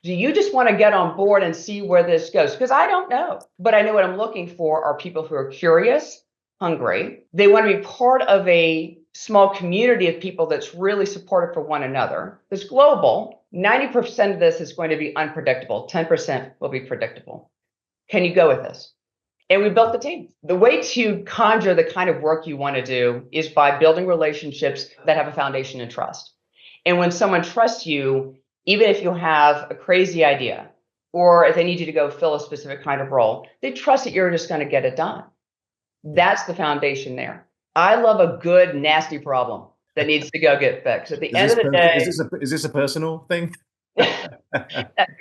Do you just want to get on board and see where this goes? Because I don't know, but I know what I'm looking for are people who are curious, hungry. They want to be part of a small community of people that's really supportive for one another. It's global. 90% of this is going to be unpredictable. 10% will be predictable. Can you go with this? And we built the team. The way to conjure the kind of work you want to do is by building relationships that have a foundation in trust. And when someone trusts you, even if you have a crazy idea, or if they need you to go fill a specific kind of role, they trust that you're just going to get it done. That's the foundation there. I love a good, nasty problem that needs to go get fixed. At the end of the day, is this a personal thing?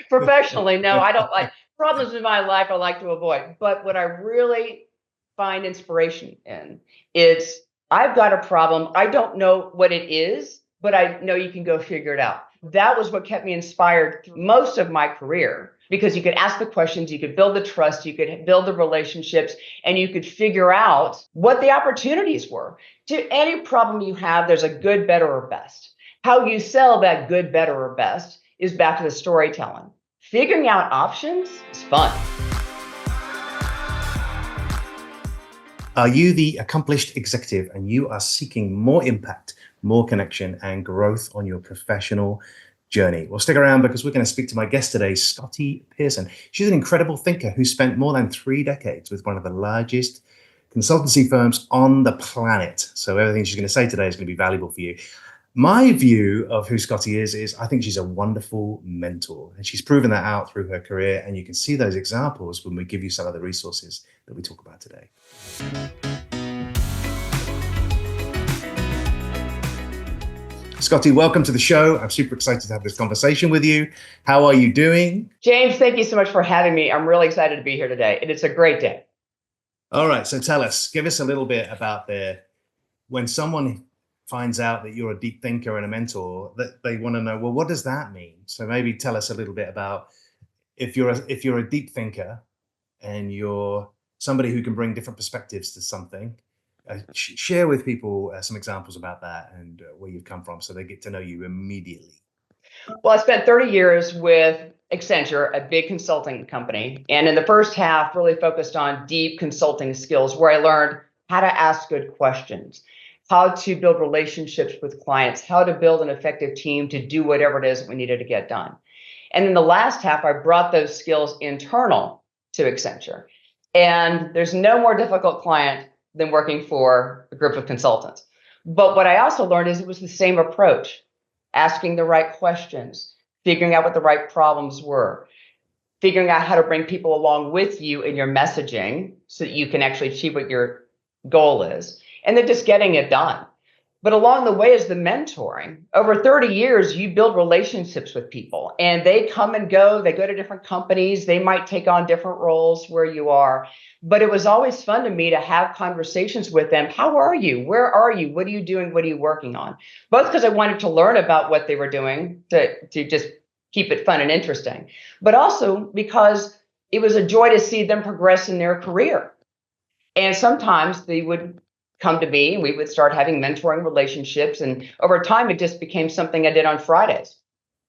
Professionally, no, I don't like problems in my life. I like to avoid. But what I really find inspiration in is I've got a problem. I don't know what it is, but I know you can go figure it out. That was what kept me inspired through most of my career, because you could ask the questions, you could build the trust, you could build the relationships, and you could figure out what the opportunities were. To any problem you have, there's a good, better, or best. How you sell that good, better, or best is back to the storytelling. Figuring out options is fun. Are you the accomplished executive and you are seeking more impact, more connection, and growth on your professional journey? Well, stick around because we're going to speak to my guest today, Scottie Pearson. She's an incredible thinker who spent more than 3 decades with one of the largest consultancy firms on the planet. So everything she's going to say today is going to be valuable for you. My view of who Scottie is I think she's a wonderful mentor, and she's proven that out through her career. And you can see those examples when we give you some of the resources that we talk about today. Scottie, welcome to the show. I'm super excited to have this conversation with you. How are you doing? James, thank you so much for having me. I'm really excited to be here today, and it's a great day. All right, so give us a little bit about when someone finds out that you're a deep thinker and a mentor, that they want to know, well, what does that mean? So maybe tell us a little bit about if you're a deep thinker and you're somebody who can bring different perspectives to something. Share with people some examples about that and where you've come from so they get to know you immediately. Well, I spent 30 years with Accenture, a big consulting company. And in the first half, really focused on deep consulting skills where I learned how to ask good questions, how to build relationships with clients, how to build an effective team to do whatever it is that we needed to get done. And in the last half, I brought those skills internal to Accenture. And there's no more difficult client than working for a group of consultants. But what I also learned is it was the same approach, asking the right questions, figuring out what the right problems were, figuring out how to bring people along with you in your messaging so that you can actually achieve what your goal is, and then just getting it done. But along the way is the mentoring. Over 30 years, you build relationships with people, and they come and go. They go to different companies. They might take on different roles where you are. But it was always fun to me to have conversations with them. How are you? Where are you? What are you doing? What are you working on? Both because I wanted to learn about what they were doing to just keep it fun and interesting, but also because it was a joy to see them progress in their career. And sometimes they would come to me and we would start having mentoring relationships. And over time, it just became something I did on Fridays.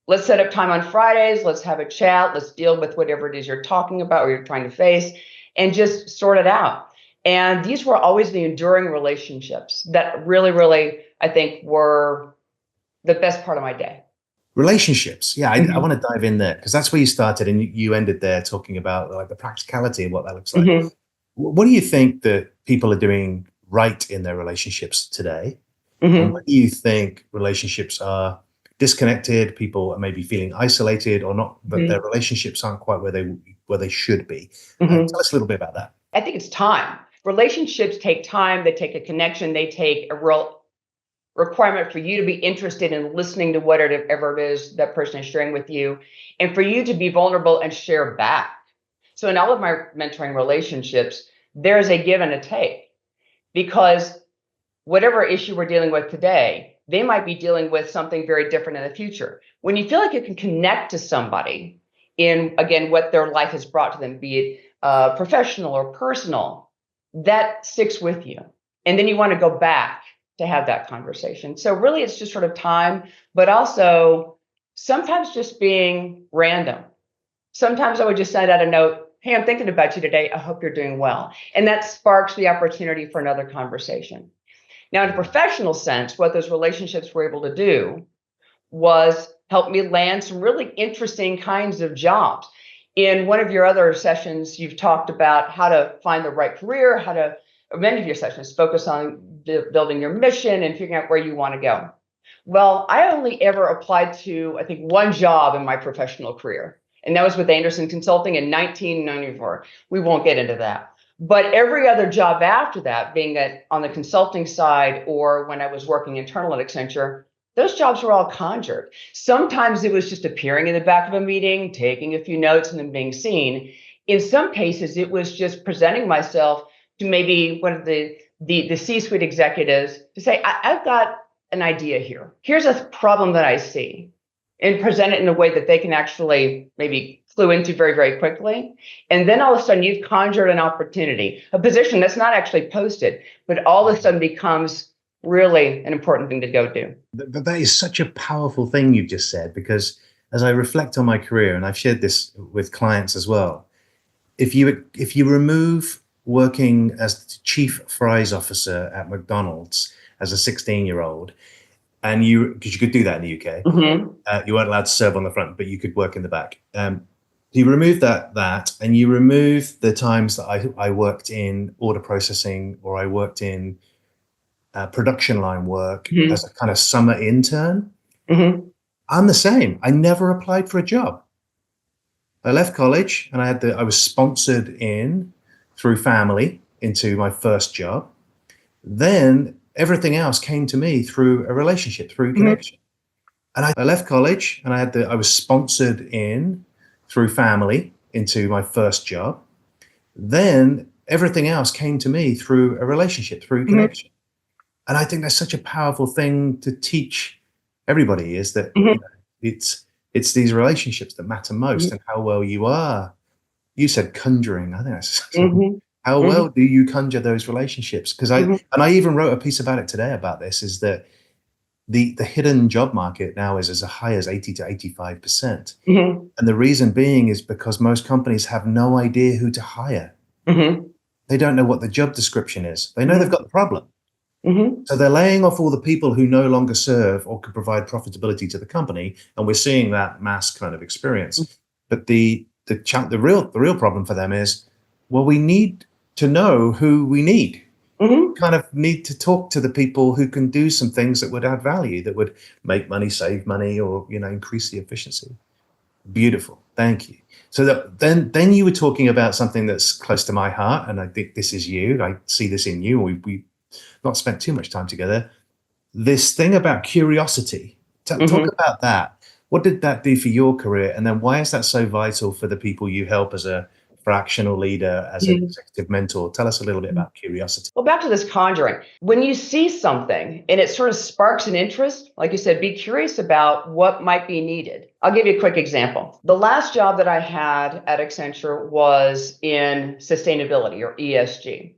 Let's set up time on Fridays. Let's have a chat. Let's deal with whatever it is you're talking about or you're trying to face and just sort it out. And these were always the enduring relationships that really, really, I think were the best part of my day. Relationships. Yeah, I want to dive in there because that's where you started and you ended there talking about like the practicality of what that looks like. Mm-hmm. What do you think that people are doing right in their relationships today? Mm-hmm. And what do you think relationships are disconnected? People are maybe feeling isolated or not, but their relationships aren't quite where they should be. Tell us a little bit about that. I think it's time. Relationships take time. They take a connection. They take a real requirement for you to be interested in listening to whatever it is that person is sharing with you, and for you to be vulnerable and share back. So in all of my mentoring relationships, there's a give and a take, because whatever issue we're dealing with today, they might be dealing with something very different in the future. When you feel like you can connect to somebody in, again, what their life has brought to them, be it professional or personal, that sticks with you. And then you want to go back to have that conversation. So really, it's just sort of time, but also sometimes just being random. Sometimes I would just send out a note, hey, I'm thinking about you today. I hope you're doing well. And that sparks the opportunity for another conversation. Now, in a professional sense, what those relationships were able to do was help me land some really interesting kinds of jobs. In one of your other sessions, you've talked about how to find the right career, many of your sessions focus on building your mission and figuring out where you want to go. Well, I only ever applied to, I think, one job in my professional career, and that was with Anderson Consulting in 1994. We won't get into that. But every other job after that, being on the consulting side or when I was working internal at Accenture, those jobs were all conjured. Sometimes it was just appearing in the back of a meeting, taking a few notes, and then being seen. In some cases, it was just presenting myself to maybe one of the C-suite executives to say, I've got an idea here. Here's a problem that I see, and present it in a way that they can actually maybe clue into very, very quickly. And then all of a sudden you've conjured an opportunity, a position that's not actually posted, but all of a sudden becomes really an important thing to go do. That is such a powerful thing you've just said, because as I reflect on my career, and I've shared this with clients as well, if you remove working as the chief fries officer at McDonald's as a 16-year-old, and because you could do that in the UK, you weren't allowed to serve on the front, but you could work in the back. You remove that, and you remove the times that I worked in order processing, or I worked in production line work as a kind of summer intern. I'm the same. I never applied for a job. I left college and I was sponsored in through family into my first job. Then everything else came to me through a relationship, through connection. And I left college and I was sponsored in through family into my first job. Then everything else came to me through a relationship, through connection. And I think that's such a powerful thing to teach everybody, is that you know, it's these relationships that matter most, and how well you are. You said conjuring. I think that's how well do you conjure those relationships? Because I even wrote a piece about it today about this, is that the hidden job market now is as high as 80 to 85%. And the reason being is because most companies have no idea who to hire. They don't know what the job description is. They know they've got the problem. So they're laying off all the people who no longer serve or could provide profitability to the company, and we're seeing that mass kind of experience. But the real problem for them is, well, we need to know who we need. Kind of need to talk to the people who can do some things that would add value, that would make money, save money, or increase the efficiency. Beautiful, thank you. So then you were talking about something that's close to my heart, and I think this is you. I see this in you. We not spent too much time together. This thing about curiosity. Talk about that. What did that do for your career? And then why is that so vital for the people you help as a fractional leader, as an executive mentor? Tell us a little bit about curiosity. Well, back to this conjuring. When you see something and it sort of sparks an interest, like you said, be curious about what might be needed. I'll give you a quick example. The last job that I had at Accenture was in sustainability, or ESG.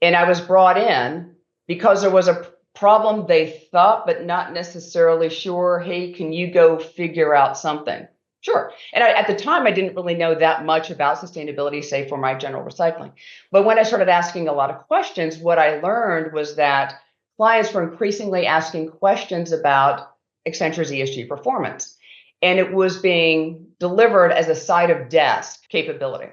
And I was brought in because there was a problem they thought, but not necessarily sure. Hey, can you go figure out something? Sure. And at the time, I didn't really know that much about sustainability, say for my general recycling. But when I started asking a lot of questions, what I learned was that clients were increasingly asking questions about Accenture's ESG performance. And it was being delivered as a side of desk capability.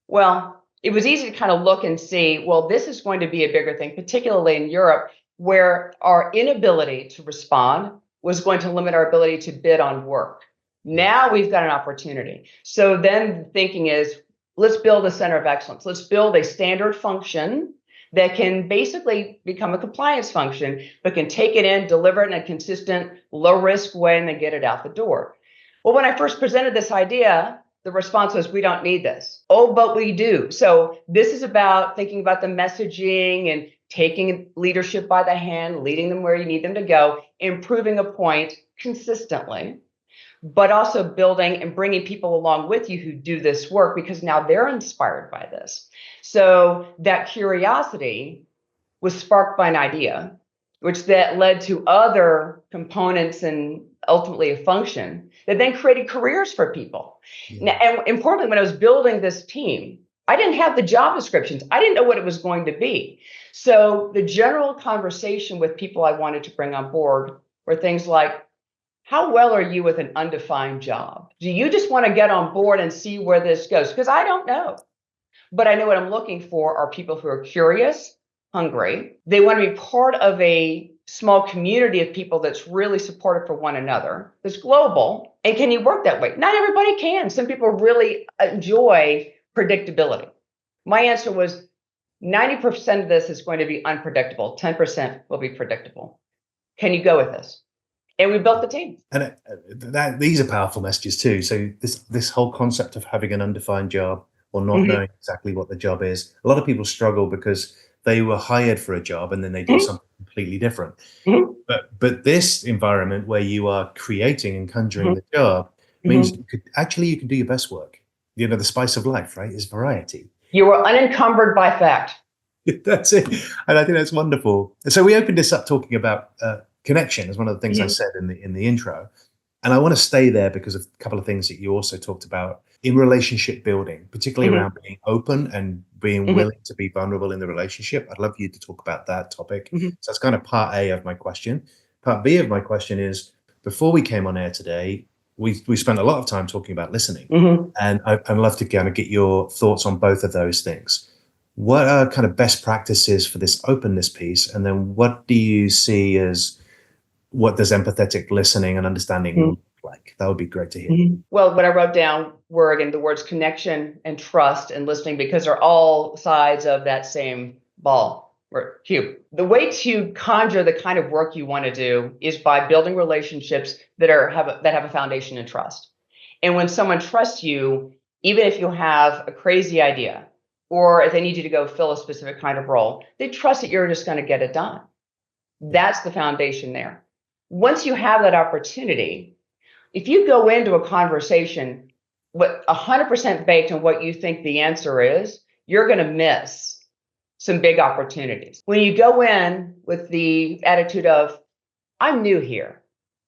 Well, it was easy to kind of look and see, well, this is going to be a bigger thing, particularly in Europe, where our inability to respond was going to limit our ability to bid on work. Now we've got an opportunity. So then the thinking is, let's build a center of excellence. Let's build a standard function that can basically become a compliance function, but can take it in, deliver it in a consistent, low-risk way, and then get it out the door. Well, when I first presented this idea, the response was, we don't need this. Oh, but we do. So this is about thinking about the messaging and taking leadership by the hand, leading them where you need them to go, improving a point consistently, but also building and bringing people along with you who do this work, because now they're inspired by this. So that curiosity was sparked by an idea, which that led to other components and ultimately a function that then created careers for people. Yeah. Now, and importantly, when I was building this team, I didn't have the job descriptions. I didn't know what it was going to be. So the general conversation with people I wanted to bring on board were things like, how well are you with an undefined job? Do you just want to get on board and see where this goes? Because I don't know. But I know what I'm looking for are people who are curious, hungry. They want to be part of a small community of people that's really supportive for one another, that's global. And can you work that way? Not everybody can. Some people really enjoy predictability. My answer was 90% of this is going to be unpredictable. 10% will be predictable. Can you go with this? And we built the team. And these are powerful messages too. So this whole concept of having an undefined job or not knowing exactly what the job is, a lot of people struggle because they were hired for a job and then they do something completely different. But this environment where you are creating and conjuring the job means you can do your best work. You know, the spice of life, right, is variety. You were unencumbered by fact. That's it. And I think that's wonderful. So we opened this up talking about connection as one of the things I said in the intro. And I want to stay there because of a couple of things that you also talked about in relationship building, particularly around being open and being willing to be vulnerable in the relationship. I'd love you to talk about that topic. So that's kind of part A of my question. Part B of my question is, before we came on air today, we spent a lot of time talking about listening. And I'd love to kind of get your thoughts on both of those things. What are kind of best practices for this openness piece? And then what do you see as what does empathetic listening and understanding look like? That would be great to hear. Well, what I wrote down were, again, the words connection and trust and listening, because they're all sides of that same ball or cube. The way to conjure the kind of work you want to do is by building relationships that have a foundation in trust. And when someone trusts you, even if you have a crazy idea, or if they need you to go fill a specific kind of role, they trust that you're just going to get it done. That's the foundation there. Once you have that opportunity, if you go into a conversation with 100% baked on what you think the answer is, you're going to miss some big opportunities. When you go in with the attitude of, I'm new here.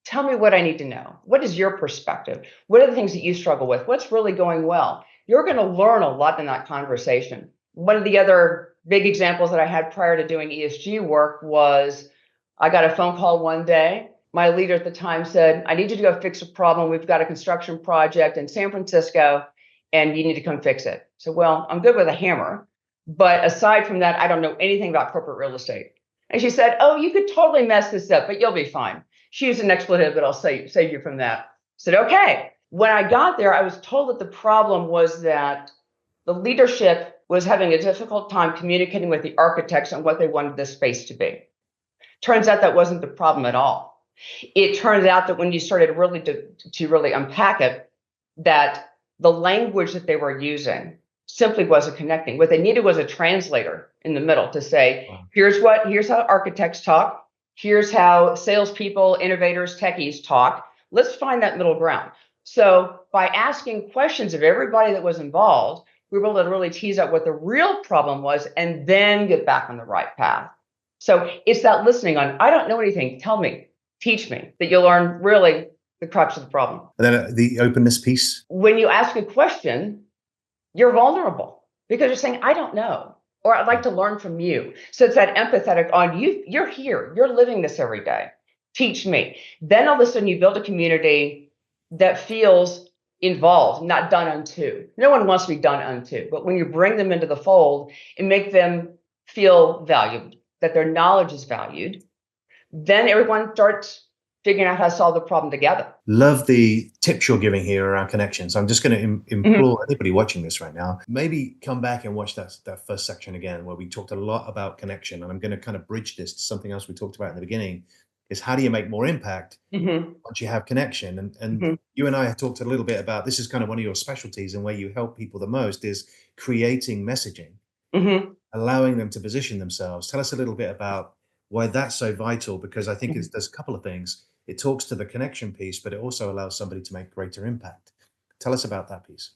Tell me what I need to know. What is your perspective? What are the things that you struggle with? What's really going well? You're going to learn a lot in that conversation. One of the other big examples that I had prior to doing ESG work was I got a phone call one day. My leader at the time said, I need you to go fix a problem. We've got a construction project in San Francisco and you need to come fix it. So, well, I'm good with a hammer. But aside from that, I don't know anything about corporate real estate. And she said, oh, you could totally mess this up, but you'll be fine. She used an expletive, but I'll save you from that. I said, okay. When I got there, I was told that the problem was that the leadership was having a difficult time communicating with the architects on what they wanted this space to be. Turns out that wasn't the problem at all. It turns out that when you started really to really unpack it, that the language that they were using simply wasn't connecting. What they needed was a translator in the middle to say, here's how architects talk. Here's how salespeople, innovators, techies talk. Let's find that middle ground. So by asking questions of everybody that was involved, we were able to really tease out what the real problem was and then get back on the right path. So it's that listening on, I don't know anything, tell me, teach me, that you'll learn really the crux of the problem. And then the openness piece. When you ask a question, you're vulnerable because you're saying, I don't know, or I'd like to learn from you. So it's that empathetic on you. You're here, you're living this every day. Teach me. Then all of a sudden you build a community that feels involved, not done unto. No one wants to be done unto, but when you bring them into the fold and make them feel valued, that their knowledge is valued, then everyone starts figuring out how to solve the problem together. Love the tips you're giving here around connections. I'm just going to implore anybody watching this right now, maybe come back and watch that first section again, where we talked a lot about connection. And I'm going to kind of bridge this to something else we talked about in the beginning, is how do you make more impact once you have connection? And you and I have talked a little bit about, this is kind of one of your specialties and where you help people the most is creating messaging, allowing them to position themselves. Tell us a little bit about why that's so vital, because I think there's a couple of things. It talks to the connection piece, but it also allows somebody to make greater impact. Tell us about that piece.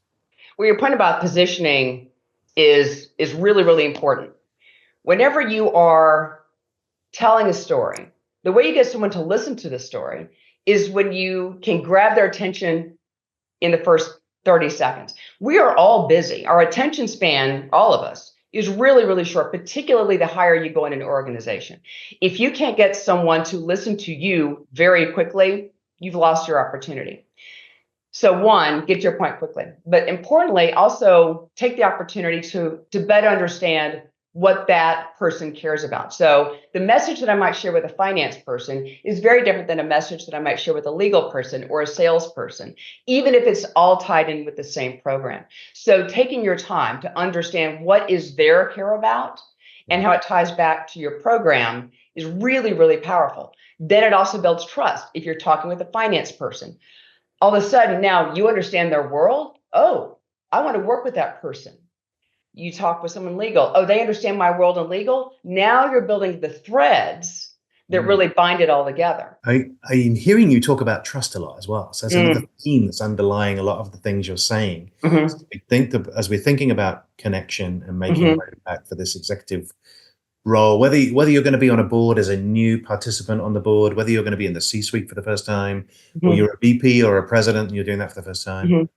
Well, your point about positioning is really, really important. Whenever you are telling a story, the way you get someone to listen to the story is when you can grab their attention in the first 30 seconds. We are all busy. Our attention span, all of us, is really, really short, particularly the higher you go in an organization. If you can't get someone to listen to you very quickly, you've lost your opportunity. So one, get to your point quickly, but importantly, also take the opportunity to better understand what that person cares about. So the message that I might share with a finance person is very different than a message that I might share with a legal person or a salesperson, even if it's all tied in with the same program. So taking your time to understand what is their care about and how it ties back to your program is really, really powerful. Then it also builds trust. If you're talking with a finance person, all of a sudden now you understand their world. Oh, I want to work with that person. You talk with someone legal. Oh, they understand my world in legal. Now you're building the threads that really bind it all together. I'm hearing you talk about trust a lot as well. So that's another theme that's underlying a lot of the things you're saying. So I think that as we're thinking about connection and making an impact for this executive role, whether you're going to be on a board as a new participant on the board, whether you're going to be in the C-suite for the first time, or you're a VP or a president and you're doing that for the first time.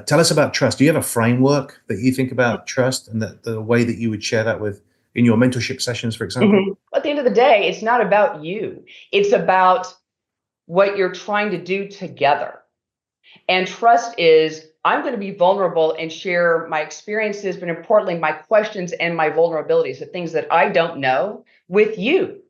Tell us about trust. Do you have a framework that you think about trust and the way that you would share that with in your mentorship sessions, for example? At the end of the day, it's not about you. It's about what you're trying to do together. And trust is, I'm going to be vulnerable and share my experiences, but importantly, my questions and my vulnerabilities, the things that I don't know with you.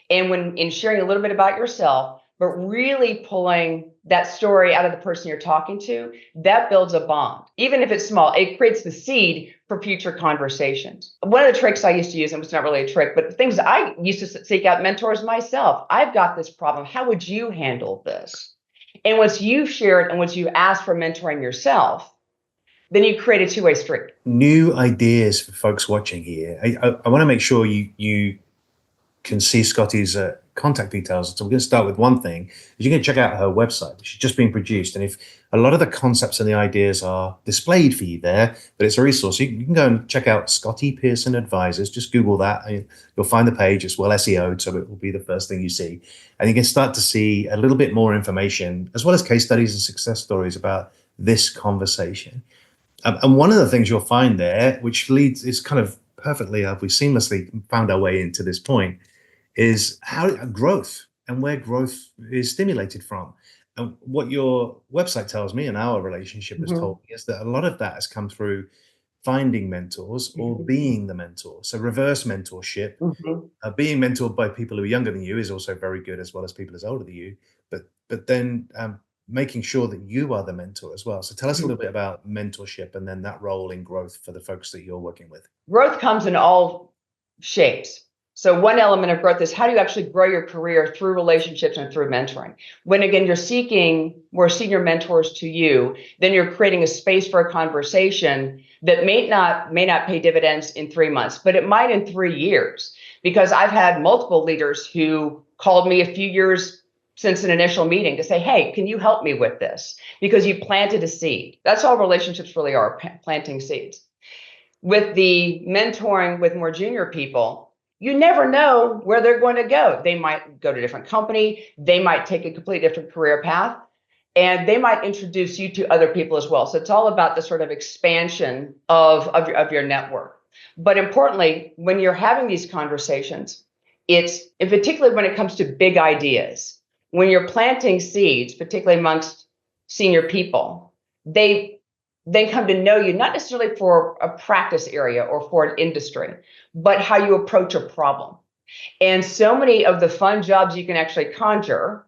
And when in sharing a little bit about yourself, but really pulling that story out of the person you're talking to, that builds a bond. Even if it's small, it creates the seed for future conversations. One of the tricks I used to use, and it's not really a trick, but the things I used to seek out mentors myself. I've got this problem. How would you handle this? And once you've shared and once you ask for mentoring yourself, then you create a two-way street. New ideas for folks watching here. I want to make sure you can see Scottie's contact details. So we're going to start with one thing. Is you can check out her website. She's just been produced. And if a lot of the concepts and the ideas are displayed for you there, but it's a resource, you can go and check out Scottie Pearson Advisors. Just Google that. And you'll find the page. It's well SEO'd, so it will be the first thing you see. And you can start to see a little bit more information, as well as case studies and success stories about this conversation. And one of the things you'll find there, which leads, is kind of perfectly, we seamlessly found our way into this point, is how growth and where growth is stimulated from. And what your website tells me and our relationship has told me is that a lot of that has come through finding mentors or being the mentor. So reverse mentorship, being mentored by people who are younger than you is also very good, as well as people as older than you, but then making sure that you are the mentor as well. So tell us a little bit about mentorship and then that role in growth for the folks that you're working with. Growth comes in all shapes. So one element of growth is how do you actually grow your career through relationships and through mentoring? When again, you're seeking more senior mentors to you, then you're creating a space for a conversation that may not pay dividends in 3 months, but it might in 3 years. Because I've had multiple leaders who called me a few years since an initial meeting to say, hey, can you help me with this? Because you planted a seed. That's all relationships really are, planting seeds. With the mentoring with more junior people, you never know where they're going to go. They might go to a different company. They might take a completely different career path, and they might introduce you to other people as well. So it's all about the sort of expansion of your network. But importantly, when you're having these conversations, it's, in particular when it comes to big ideas, when you're planting seeds, particularly amongst senior people, they come to know you, not necessarily for a practice area or for an industry, but how you approach a problem. And so many of the fun jobs you can actually conjure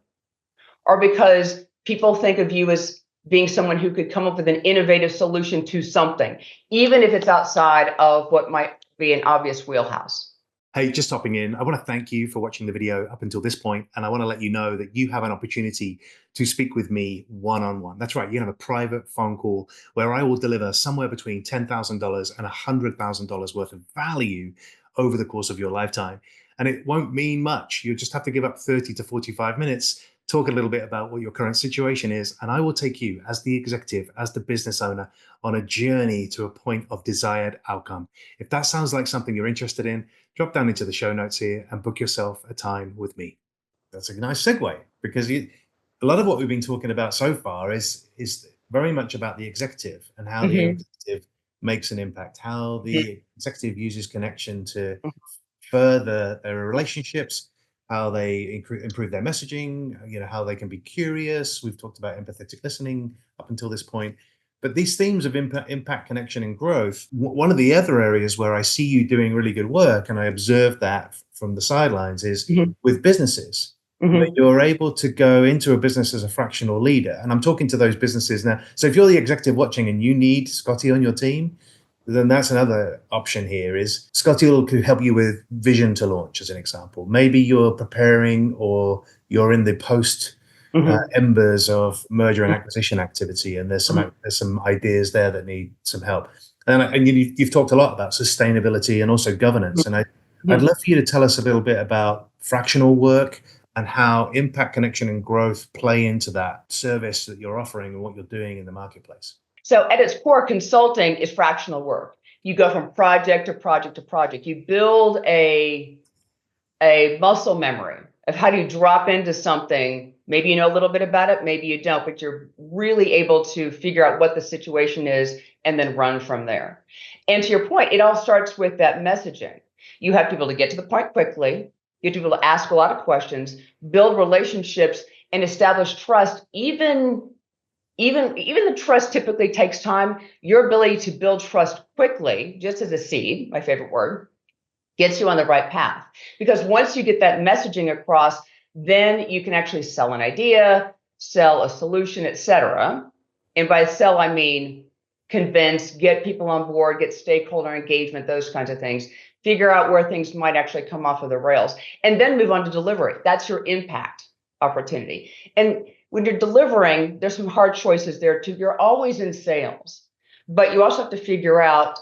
are because people think of you as being someone who could come up with an innovative solution to something, even if it's outside of what might be an obvious wheelhouse. Hey, just hopping in, I want to thank you for watching the video up until this point, and I want to let you know that you have an opportunity to speak with me one-on-one. That's right, you have a private phone call where I will deliver somewhere between $10,000 and $100,000 worth of value over the course of your lifetime. And it won't mean much. You just have to give up 30 to 45 minutes, talk a little bit about what your current situation is, and I will take you as the executive, as the business owner, on a journey to a point of desired outcome. If that sounds like something you're interested in, drop down into the show notes here and book yourself a time with me. That's a nice segue, because a lot of what we've been talking about so far is very much about the executive and how the executive makes an impact, how the executive uses connection to further their relationships, how they improve their messaging, how they can be curious. We've talked about empathetic listening up until this point. But these themes of impact, connection, and growth, one of the other areas where I see you doing really good work, and I observe that from the sidelines, is with businesses. You're able to go into a business as a fractional leader. And I'm talking to those businesses now. So if you're the executive watching and you need Scottie on your team, then that's another option here is Scottie will help you with vision to launch, as an example. Maybe you're preparing or you're in the post embers of merger and acquisition activity, and there's some ideas there that need some help. And you've talked a lot about sustainability and also governance. And I'd love for you to tell us a little bit about fractional work and how impact, connection, and growth play into that service that you're offering and what you're doing in the marketplace. So at its core, consulting is fractional work. You go from project to project to project. You build a muscle memory of how do you drop into something. Maybe you know a little bit about it, maybe you don't, but you're really able to figure out what the situation is and then run from there. And to your point, it all starts with that messaging. You have to be able to get to the point quickly. You have to be able to ask a lot of questions, build relationships, and establish trust. Even the trust typically takes time. Your ability to build trust quickly, just as a seed, my favorite word, gets you on the right path. Because once you get that messaging across, then you can actually sell an idea, sell a solution, etc. And by sell, I mean convince, get people on board, get stakeholder engagement, those kinds of things. Figure out where things might actually come off of the rails, and then move on to delivery. That's your impact opportunity. And when you're delivering, there's some hard choices there too. You're always in sales, but you also have to figure out,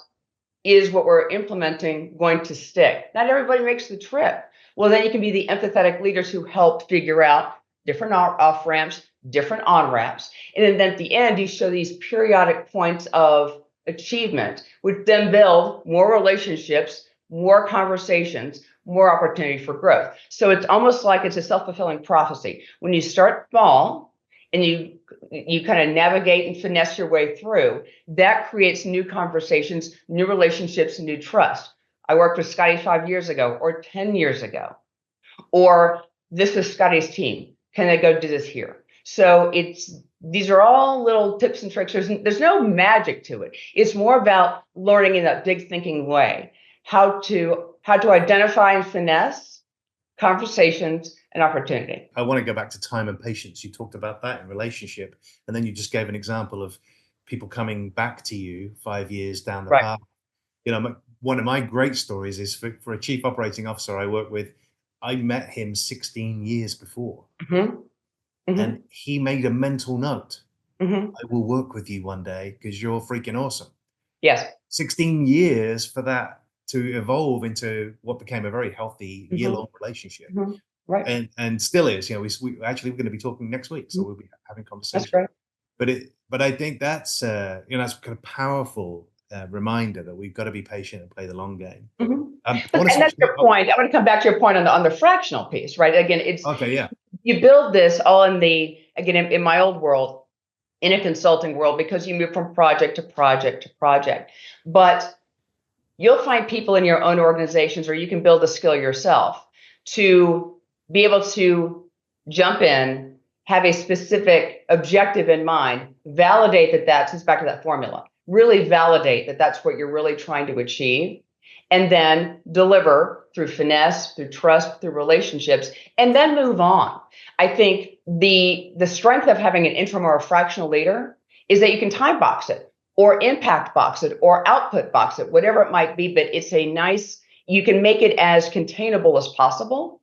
is what we're implementing going to stick? Not everybody makes the trip. Well, then you can be the empathetic leaders who help figure out different off ramps, different on ramps. And then at the end, you show these periodic points of achievement, which then build more relationships, more conversations, more opportunity for growth. So it's almost like it's a self-fulfilling prophecy. When you start small and you kind of navigate and finesse your way through, that creates new conversations, new relationships, and new trust. I worked with Scottie 5 years ago or 10 years ago, or this is Scottie's team. Can I go do this here? So these are all little tips and tricks. There's no magic to it. It's more about learning in that big thinking way, how to identify and finesse conversations and opportunity. I want to go back to time and patience. You talked about that in relationship, and then you just gave an example of people coming back to you 5 years down the path. One of my great stories is for a chief operating officer I work with. I met him 16 years before, and he made a mental note. I will work with you one day because you're freaking awesome. Yes. 16 years for that to evolve into what became a very healthy year-long relationship. Right. And still is. We're going to be talking next week, so we'll be having conversations. That's great. But I think that's that's kind of powerful reminder that we've got to be patient and play the long game. And that's your point. I want to come back to your point on the fractional piece, right? Again, it's okay. Yeah. You build this all in my old world, in a consulting world, because you move from project to project to project. But you'll find people in your own organizations, or you can build a skill yourself to be able to jump in, have a specific objective in mind, validate that's back to that formula, really validate that that's what you're really trying to achieve, and then deliver through finesse, through trust, through relationships, and then move on. I think the strength of having an interim or a fractional leader is that you can time box it, or impact box it, or output box it, whatever it might be, but it's you can make it as containable as possible,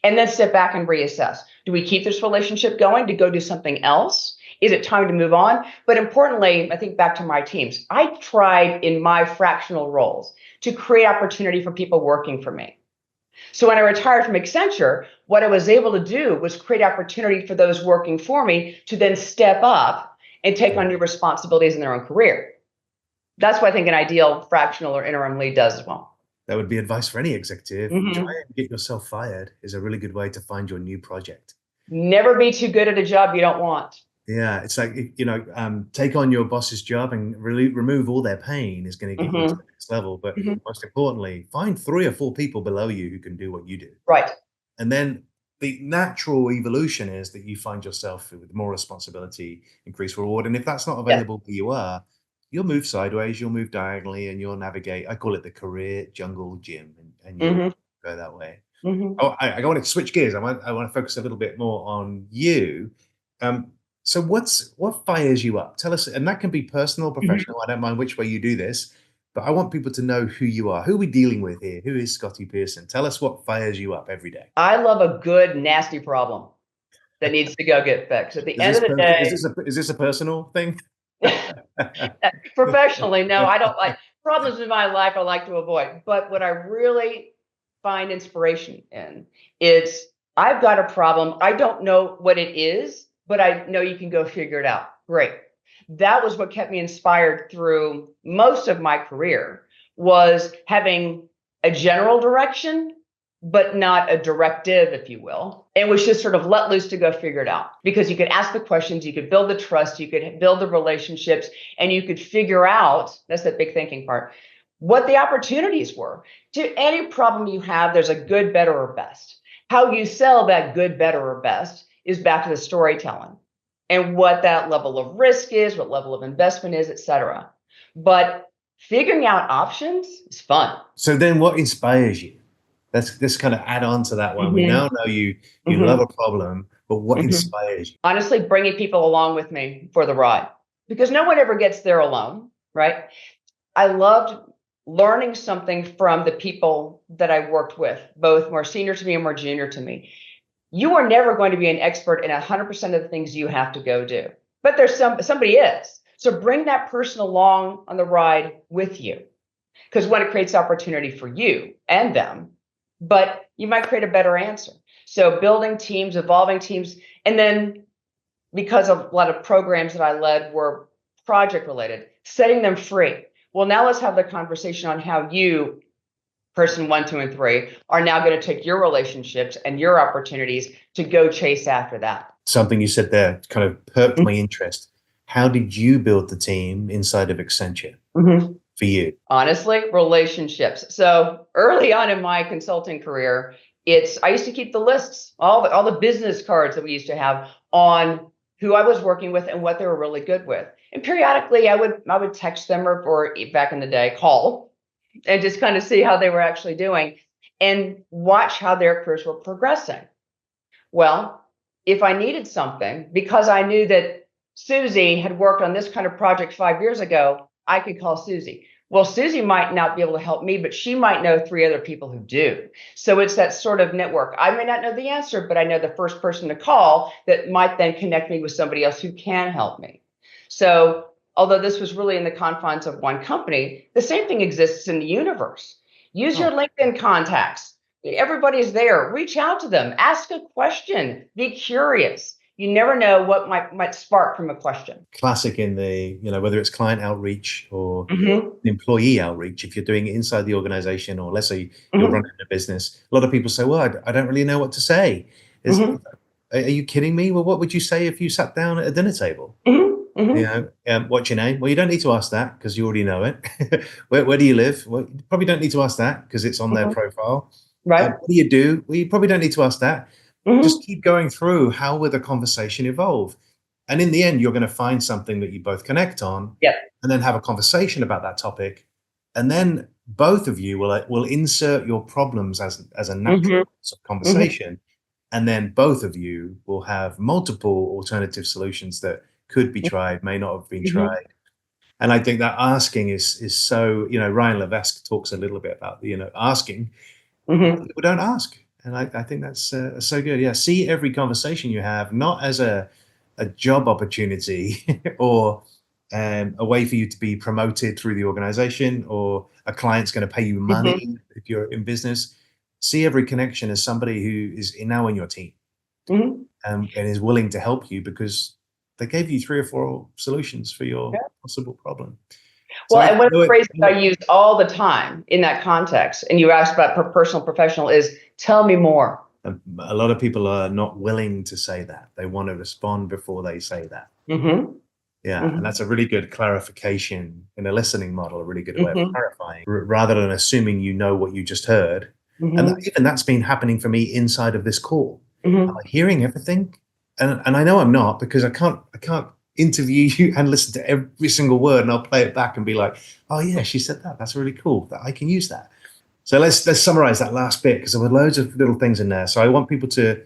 and then sit back and reassess. Do we keep this relationship going to go do something else? Is it time to move on? But importantly, I think back to my teams, I tried in my fractional roles to create opportunity for people working for me. So when I retired from Accenture, what I was able to do was create opportunity for those working for me to then step up and take on new responsibilities in their own career. That's what I think an ideal fractional or interim lead does as well. That would be advice for any executive. Try and get yourself fired is a really good way to find your new project. Yeah. Never be too good at a job you don't want. Yeah, it's like, take on your boss's job and really remove all their pain is going to get you to Hmm. the next level. But Hmm. most importantly, find 3 or 4 people below you who can do what you do. Right. And then the natural evolution is that you find yourself with more responsibility, increased reward. And if that's not Yes. available where you are, you'll move sideways, you'll move diagonally, and you'll navigate. I call it the career jungle gym, and you'll Hmm. go that way. Hmm. Oh, I want to switch gears. I want to focus a little bit more on you. Um, so what fires you up? Tell us, and that can be personal, professional. I don't mind which way you do this, but I want people to know who you are. Who are we dealing with here? Who is Scottie Pearson? Tell us what fires you up every day. I love a good, nasty problem that needs to go get fixed. At the Is end this of the day, is this a personal thing? professionally, no, I don't like problems in my life I like to avoid. But what I really find inspiration in is I've got a problem. I don't know what it is, but I know you can go figure it out. Great. That was what kept me inspired through most of my career, was having a general direction, but not a directive, if you will. It was just sort of let loose to go figure it out, because you could ask the questions, you could build the trust, you could build the relationships, and you could figure out, that's the big thinking part, what the opportunities were. To any problem you have, there's a good, better, or best. How you sell that good, better, or best is back to the storytelling and what that level of risk is, what level of investment is, et cetera. But figuring out options is fun. So then what inspires you? Let's kind of add on to that one. We Mhm. now know you love Mhm. a problem, but what Mhm. inspires you? Honestly, bringing people along with me for the ride, because no one ever gets there alone, right? I loved learning something from the people that I worked with, both more senior to me and more junior to me. You are never going to be an expert in 100% of the things you have to go do, but there's somebody is. So bring that person along on the ride with you, because when it creates opportunity for you and them, but you might create a better answer. So building teams, evolving teams, and then because of a lot of programs that I led were project related, setting them free. Well, now let's have the conversation on how you, person 1, 2, and 3, are now going to take your relationships and your opportunities to go chase after that. Something you said there kind of perked my interest. How did you build the team inside of Accenture Mm-hmm. for you? Honestly, relationships. So early on in my consulting career, I used to keep the lists, all the business cards that we used to have on who I was working with and what they were really good with. And periodically I would text them, or back in the day, call, and just kind of see how they were actually doing and watch how their careers were progressing. Well, if I needed something, because I knew that Susie had worked on this kind of project 5 years ago, I could call Susie. Well, Susie might not be able to help me, but she might know 3 other people who do. So it's that sort of network. I may not know the answer, but I know the first person to call that might then connect me with somebody else who can help me. So although this was really in the confines of one company, the same thing exists in the universe. Use your Oh, LinkedIn contacts. Everybody's there. Reach out to them. Ask a question. Be curious. You never know what might spark from a question. classic in the, whether it's client outreach or Hmm. employee outreach, if you're doing it inside the organization, or let's say you're Hmm. running a business, a lot of people say, well, I don't really know what to say. Hmm. Are you kidding me? Well, what would you say if you sat down at a dinner table? Hmm. Hmm. What's your name? Well, you don't need to ask that because you already know it. Where do you live? Well, you probably don't need to ask that because it's on their Hmm. profile. Right. What do you do? Well, you probably don't need to ask that. Just Hmm. keep going through how will the conversation evolve. And in the end, you're going to find something that you both connect on Yep. and then have a conversation about that topic. And then both of you will insert your problems as a natural Hmm. Hmm. conversation. And then both of you will have multiple alternative solutions that could be tried, may not have been Hmm. tried. And I think that asking is so, Ryan Levesque talks a little bit about, asking. Hmm. People don't ask. And I think that's so good. Yeah. See every conversation you have, not as a job opportunity or a way for you to be promoted through the organization, or a client's going to pay you Hmm. money if you're in business. See every connection as somebody who is now in your team, Hmm. and is willing to help you because they gave you 3 or 4 solutions for your possible problem. So Well, I and one of know the it. phrases I use all the time in that context, and you asked about personal professional, is tell me more. A lot of people are not willing to say that. They want to respond before they say that. Mm-hmm. Yeah, Mm-hmm. and that's a really good clarification in a listening model, a really good way of Mm-hmm. clarifying, rather than assuming you know what you just heard. And Mm-hmm. even that's been happening for me inside of this call. Am Mm-hmm. I hearing everything? And I know I'm not, because I can't interview you and listen to every single word, and I'll play it back and be like, oh yeah, she said that. That's really cool. That I can use that. So let's summarize that last bit, because there were loads of little things in there. So I want people to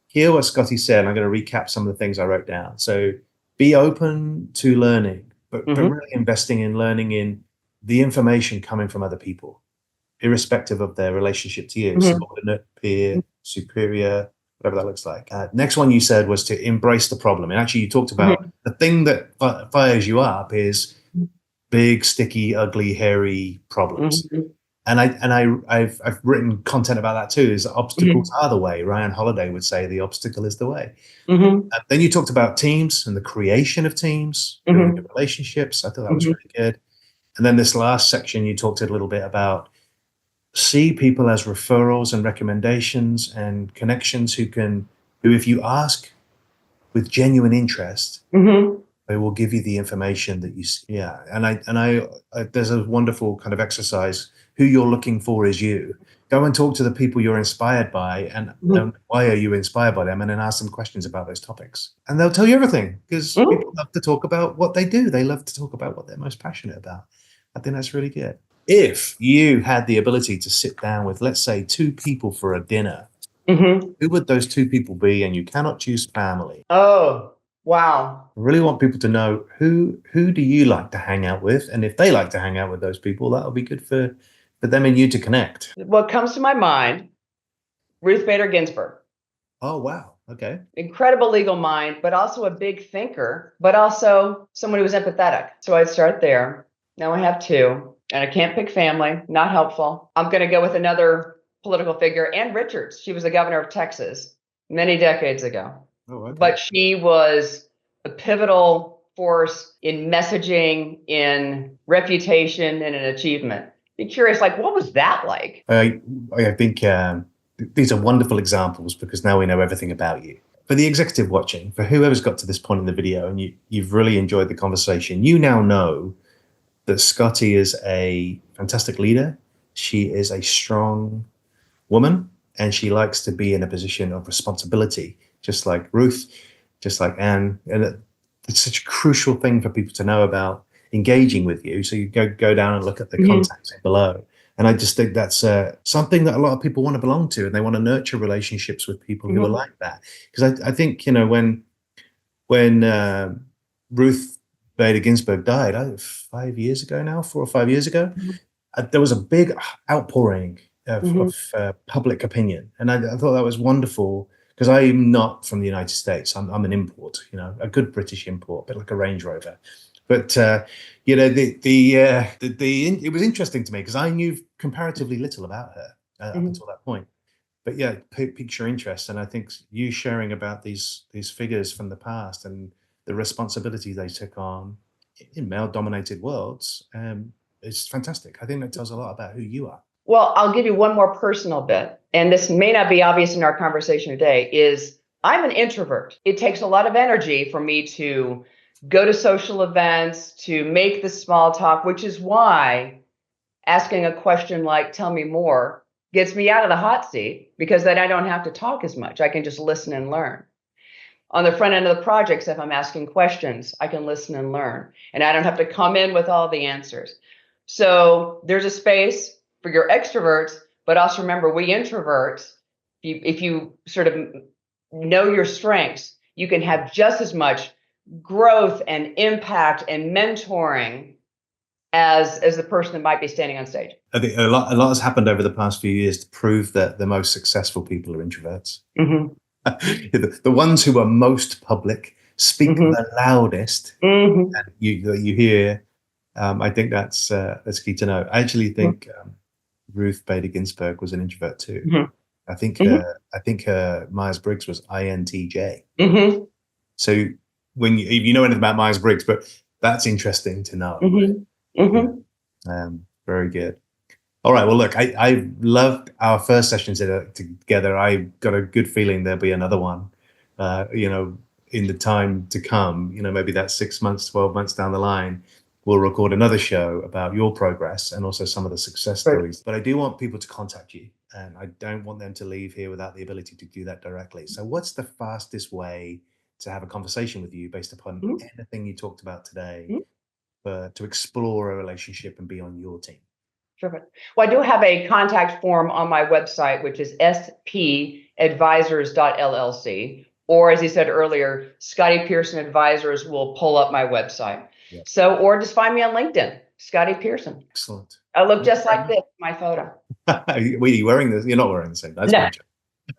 hear what Scottie said. I'm going to recap some of the things I wrote down. So be open to learning, but Mm-hmm. really investing in learning in the information coming from other people, irrespective of their relationship to you, Mm-hmm. subordinate, peer, superior, whatever that looks like. Next one you said was to embrace the problem. And actually you talked about the thing that fires you up is big, sticky, ugly, hairy problems. Mm-hmm. And I've written content about that too, is that obstacles are the way. Ryan Holiday would say the obstacle is the way. Mm-hmm. Then you talked about teams and the creation of teams, building good relationships. I thought that was Mm-hmm. really good. And then this last section, you talked a little bit about see people as referrals and recommendations and connections who if you ask with genuine interest, Mm-hmm. they will give you the information that you see. Yeah. And I there's a wonderful kind of exercise. Who you're looking for is you. Go and talk to the people you're inspired by, and why are you inspired by them, and then ask them questions about those topics. And they'll tell you everything, because people love to talk about what they do. They love to talk about what they're most passionate about. I think that's really good. If you had the ability to sit down with, let's say, 2 people for a dinner, Mm-hmm. who would those 2 people be? And you cannot choose family. Oh, wow. I really want people to know who do you like to hang out with, and if they like to hang out with those people, that'll be good for them and you to connect. What comes to my mind, Ruth Bader Ginsburg. Oh wow, okay. Incredible legal mind, but also a big thinker, but also someone who was empathetic. So I'd start there. Now I have 2, and I can't pick family, not helpful. I'm going to go with another political figure, Ann Richards. She was the governor of Texas many decades ago. Oh, okay. But she was a pivotal force in messaging, in reputation, and in achievement. Be curious, like, what was that like? I think these are wonderful examples, because now we know everything about you. For the executive watching, for whoever's got to this point in the video and you've really enjoyed the conversation, you now know that Scottie is a fantastic leader. She is a strong woman, and she likes to be in a position of responsibility, just like Ruth, just like Anne. And it's such a crucial thing for people to know about engaging with you. So you go down and look at the contacts below. And I just think that's something that a lot of people want to belong to, and they want to nurture relationships with people who are like that. Because I think, when Ruth Bader Ginsburg died 5 years ago now, 4 or 5 years ago, there was a big outpouring of public opinion. And I thought that was wonderful, because I'm not from the United States. I'm an import, a good British import, a bit like a Range Rover. But it was interesting to me, because I knew comparatively little about her up until that point. But yeah, piques your interest, and I think you sharing about these figures from the past and the responsibility they took on in male-dominated worlds is fantastic. I think that tells a lot about who you are. Well, I'll give you one more personal bit, and this may not be obvious in our conversation today, is I'm an introvert. It takes a lot of energy for me to go to social events, to make the small talk, which is why asking a question like, tell me more, gets me out of the hot seat, because then I don't have to talk as much. I can just listen and learn. On the front end of the projects, if I'm asking questions, I can listen and learn, and I don't have to come in with all the answers. So there's a space for your extroverts, but also remember, we introverts, if you sort of know your strengths, you can have just as much growth and impact and mentoring as the person that might be standing on stage. I think a lot has happened over the past few years to prove that the most successful people are introverts. The ones who are most public, speak the loudest, and you hear. I think that's key to know. I actually think Ruth Bader Ginsburg was an introvert too. I think her Myers-Briggs was INTJ. So if you know anything about Myers-Briggs, but that's interesting to know. Very good. All right. Well, look, I loved our first sessions together. I got a good feeling there'll be another one, in the time to come, maybe that's 6 months, 12 months down the line. We'll record another show about your progress and also some of the success Right. stories. But I do want people to contact you, and I don't want them to leave here without the ability to do that directly. So, what's the fastest way to have a conversation with you based upon Mhm, anything you talked about today, mhm. to explore a relationship and be on your team? Terrific. Well, I do have a contact form on my website, which is spadvisors.llc. Or as he said earlier, Scottie Pearson Advisors will pull up my website. Yeah. So, or just find me on LinkedIn, Scottie Pearson. Excellent. I look Thank you just very like this, my photo. much. Are you wearing this? You're not wearing the same. That's my No. joke.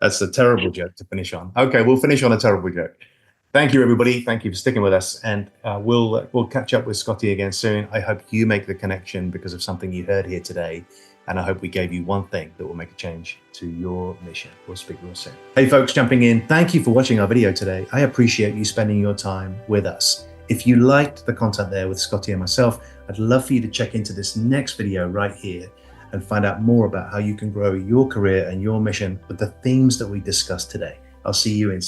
That's a terrible joke to finish on. Okay, we'll finish on a terrible joke. Thank you, everybody. Thank you for sticking with us, and we'll catch up with Scottie again soon. I hope you make the connection because of something you heard here today, and I hope we gave you one thing that will make a change to your mission. We'll speak real soon. Hey, folks, jumping in. Thank you for watching our video today. I appreciate you spending your time with us. If you liked the content there with Scottie and myself, I'd love for you to check into this next video right here and find out more about how you can grow your career and your mission with the themes that we discussed today. I'll see you inside.